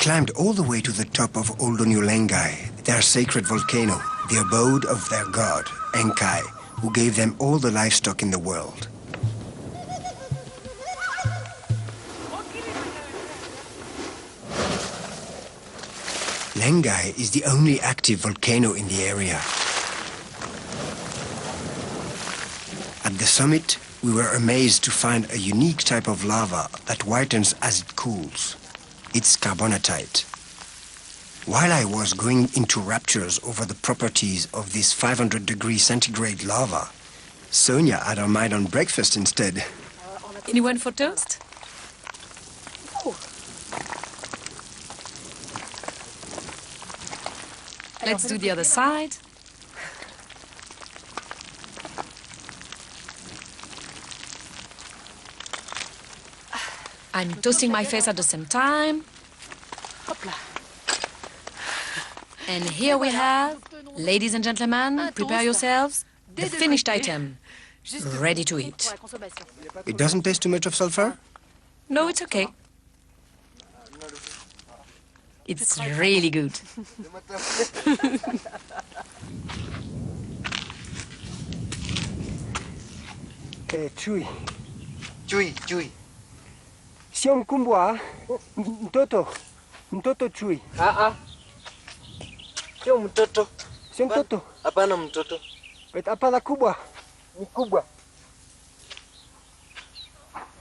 climbed all the way to the top of Oldonyulengai, their sacred volcano, the abode of their god, Enkai, who gave them all the livestock in the world. Lengai is the only active volcano in the area. At the summit, we were amazed to find a unique type of lava that whitens as it cools. It's carbonatite. While I was going into raptures over the properties of this 500-degree centigrade lava, Sonia had her mind on breakfast instead. Anyone for toast? Let's do the other side. I'm toasting my face at the same time. And here we have, ladies and gentlemen, prepare yourselves, the finished item, ready to eat. It doesn't taste too much of sulfur? No, it's okay. It's really good. Chui. Chui, chui. Siom kumbwa, mtoto chui. Sio mtoto. Sio mtoto. Hapana mtoto. Hapana kubwa. Ni kubwa.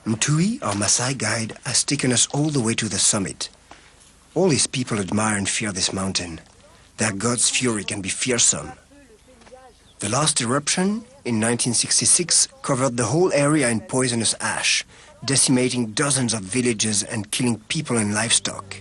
Mtui, our Maasai guide, has taken us all the way to the summit. All his people admire and fear this mountain. Their god's fury can be fearsome. The last eruption, in 1966, covered the whole area in poisonous ash, decimating dozens of villages and killing people and livestock.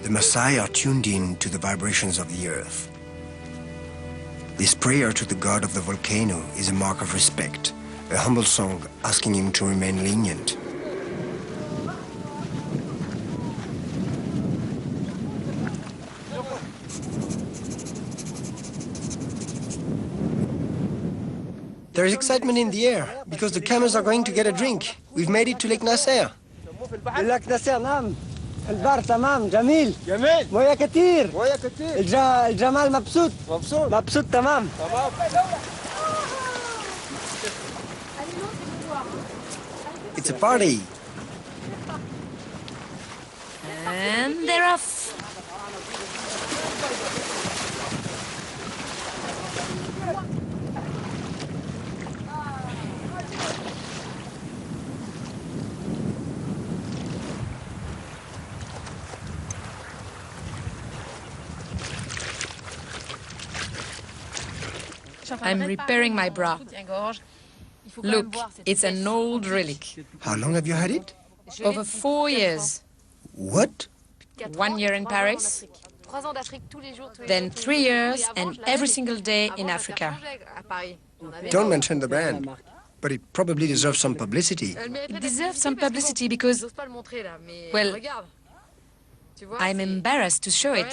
The Maasai are tuned in to the vibrations of the earth. This prayer to the god of the volcano is a mark of respect, a humble song asking him to remain lenient. There is excitement in the air because the camels are going to get a drink. We've made it to Lake Nasser. لك نسير نعم البحر تمام جميل جميل. مويه كتير مويه كتير. الجمال مبسوط مبسوط. مبسوط تمام It's a party. And they're off. I'm repairing my bra. Look, it's an old relic. How long have you had it? Over 4 years. What? 1 year in Paris, then 3 years and every single day in Africa. Don't mention the brand, but it probably deserves some publicity. It deserves some publicity because, well, I'm embarrassed to show it.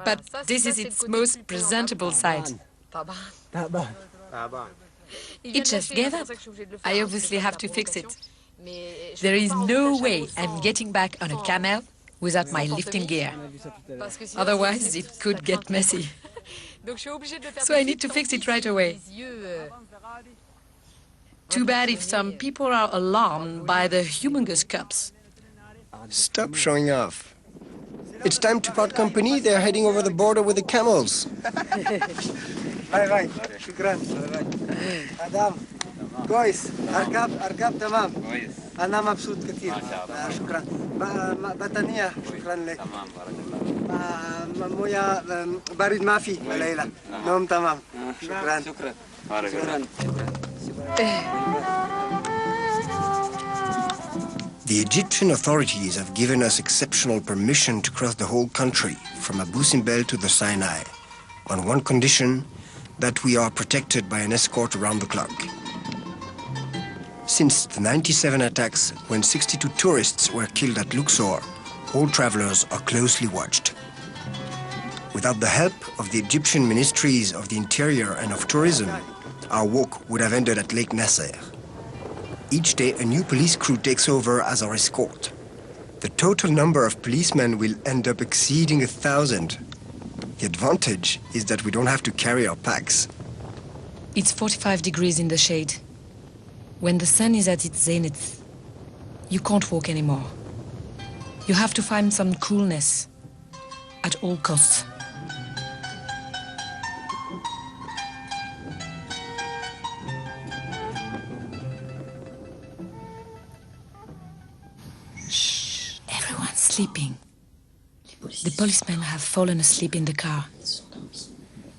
But this is its most presentable side. It just gave up. I obviously have to fix it. There is no way I'm getting back on a camel without my lifting gear. Otherwise, it could get messy. So I need to fix it right away. Too bad if some people are alarmed by the humongous cups. Stop showing off. It's time to part company. They're heading over the border with the camels. باي باي شكرا ادم كويس اركب تمام كويس. انا مبسوط كثير شكرا بطانيه شكرا لك تمام بارك الله. مويا بريد ما في ليلى نوم تمام شكرا شكرا The Egyptian authorities have given us exceptional permission to cross the whole country, from Abu Simbel to the Sinai, on one condition, that we are protected by an escort around the clock. Since the 97 attacks, when 62 tourists were killed at Luxor, all travelers are closely watched. Without the help of the Egyptian ministries of the Interior and of Tourism, our walk would have ended at Lake Nasser. Each day, a new police crew takes over as our escort. The total number of policemen will end up exceeding 1,000. The advantage is that we don't have to carry our packs. It's 45 degrees in the shade. When the sun is at its zenith, you can't walk anymore. You have to find some coolness at all costs. Shh, everyone's sleeping. The policemen have fallen asleep in the car.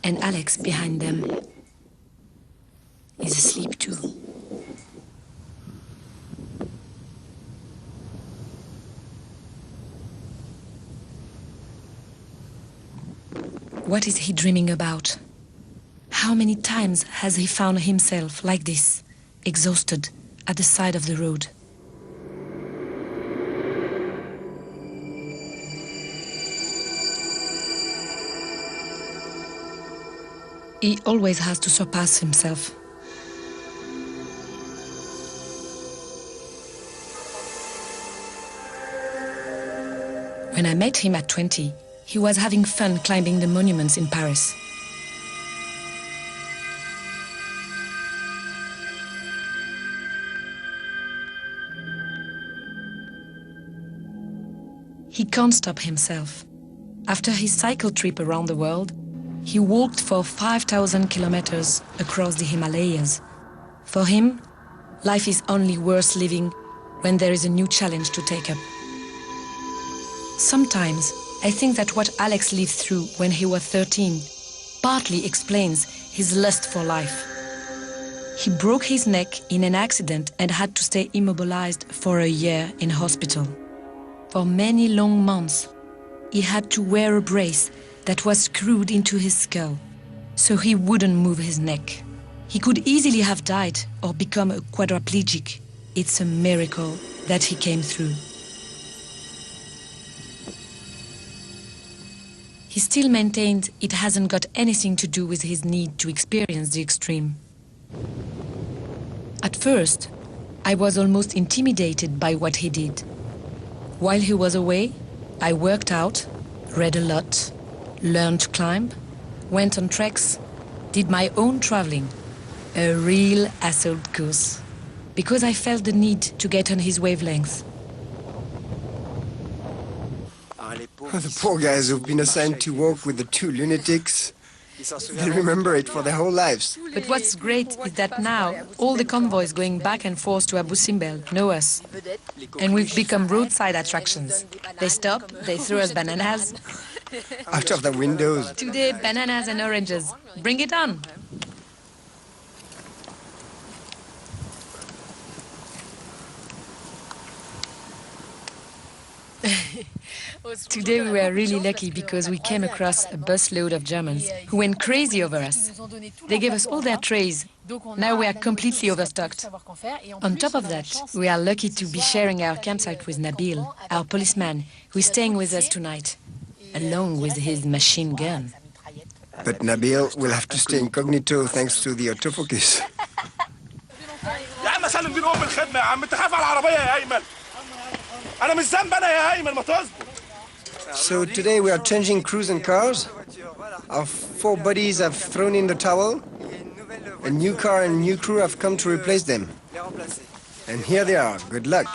And Alex, behind them, is asleep too. What is he dreaming about? How many times has he found himself like this, exhausted, at the side of the road? He always has to surpass himself. When I met him at 20, he was having fun climbing the monuments in Paris. He can't stop himself. After his cycle trip around the world, he walked for 5,000 kilometers across the Himalayas. For him, life is only worth living when there is a new challenge to take up. Sometimes, I think that what Alex lived through when he was 13 partly explains his lust for life. He broke his neck in an accident and had to stay immobilized for a year in hospital. For many long months, he had to wear a brace that was screwed into his skull, so he wouldn't move his neck. He could easily have died or become a quadriplegic. It's a miracle that he came through. He still maintained it hasn't got anything to do with his need to experience the extreme. At first, I was almost intimidated by what he did. While he was away, I worked out, read a lot, learned to climb, went on treks, did my own traveling. A real assault course. Because I felt the need to get on his wavelength. The poor guys who've been assigned to walk with the two lunatics, they remember it for their whole lives. But what's great is that now all the convoys going back and forth to Abu Simbel know us. And we've become roadside attractions. They stop, they throw us bananas. Out of the windows. Today, bananas and oranges. Bring it on. Today we were really lucky because we came across a busload of Germans who went crazy over us. They gave us all their trays. Now we are completely overstocked. On top of that, we are lucky to be sharing our campsite with Nabil, our policeman, who is staying with us tonight, along with his machine gun. But Nabil will have to stay incognito thanks to the autofocus. So today we are changing crews and cars. Our 4 buddies have thrown in the towel. A new car and new crew have come to replace them. And here they are. Good luck.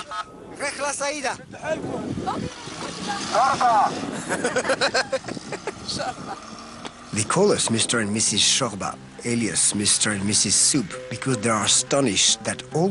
They call us Mr. and Mrs. Shorba, alias Mr. and Mrs. Soup, because they are astonished that all